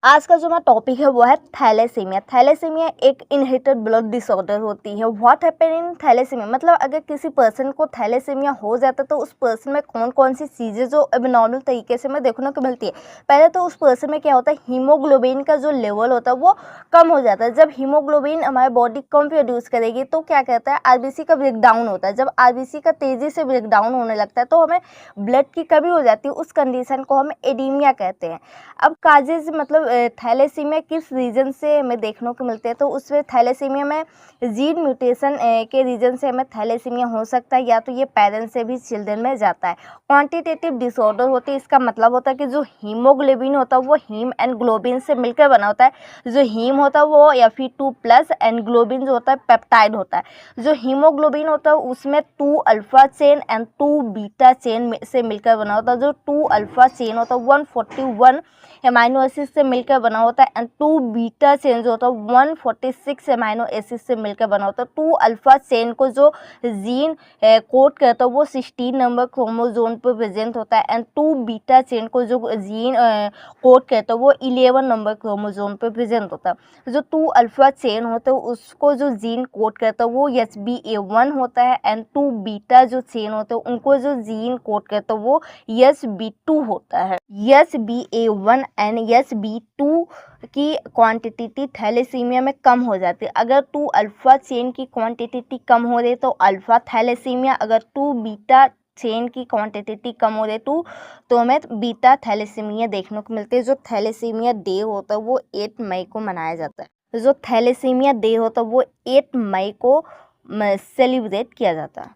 आज का जो हमारा टॉपिक है वो है थैलेसीमिया। थैलेसीमिया एक इनहेरिटेड ब्लड डिसऑर्डर होती है। व्हाट हैपन इन थैलेसीमिया, मतलब अगर किसी पर्सन को थैलेसीमिया हो जाता है तो उस पर्सन में कौन कौन सी चीज़ें जो एबनॉर्मल तरीके से हमें देखने को मिलती है। पहले तो उस पर्सन में क्या होता है, हीमोग्लोबिन का जो लेवल होता है वो कम हो जाता है। जब हीमोग्लोबिन हमारी बॉडी कम प्रोड्यूस करेगी तो क्या कहता है, आरबीसी का ब्रेकडाउन होता है। जब आरबीसी का तेज़ी से ब्रेकडाउन होने लगता है तो हमें ब्लड की कमी हो जाती है। उस कंडीशन को हम एनीमिया कहते हैं। अब काजेज मतलब थैलेसीमिया किस रीजन से हमें देखने को मिलते हैं, तो उसमें थैलेसीमिया में जीन म्यूटेशन के रीजन से हमें थैलेसीमिया हो सकता है, या तो ये पेरेंट्स से भी चिल्ड्रन में जाता है। क्वांटिटेटिव डिसऑर्डर होती है, इसका मतलब होता है कि जो हीमोग्लोबिन होता है वो हीम एंड ग्लोबिन से मिलकर बना होता है। जो हीम होता है वो Fe2+ एंड ग्लोबिन जो होता है पेप्टाइड होता है। जो हीमोग्लोबिन होता है उसमें 2 alpha chain and 2 beta chain से मिलकर बना होता है। जो 2 अल्फा चेन होता है 141 एमाइनो एसिड से मिलकर बना होता है एंड 2 बीटा चेन जो होता है 146 एमाइनो एसिड से मिलकर बना होता है। 2 अल्फा चेन को जो जीन कोड करता है वो 16 नंबर क्रोमोसोम पर प्रेजेंट होता है एंड 2 बीटा चेन को जो जीन कोड करता है वो 11 नंबर क्रोमोसोम पर प्रेजेंट होता है। जो 2 अल्फा चेन होता है उसको जो जीन कोड करता है वो SBA1 होता है एंड 2 बीटा जो चेन होते हैं उनको जो जीन कोड करता है वो SB2 होता है। SBA1 एंड SB2 की क्वांटिटी थैलेसीमिया में कम हो जाती है। अगर 2 अल्फा चेन की क्वांटिटी कम हो रही तो अल्फा थैलेसीमिया, अगर 2 बीटा चेन की क्वांटिटी कम हो रही तो हमें बीटा थैलेसीमिया देखने को मिलती है। जो थैलेसीमिया डे होता है वो 8 मई को मनाया जाता है। जो थैलेसीमिया डे होता है वो 8 मई को सेलिब्रेट किया जाता है।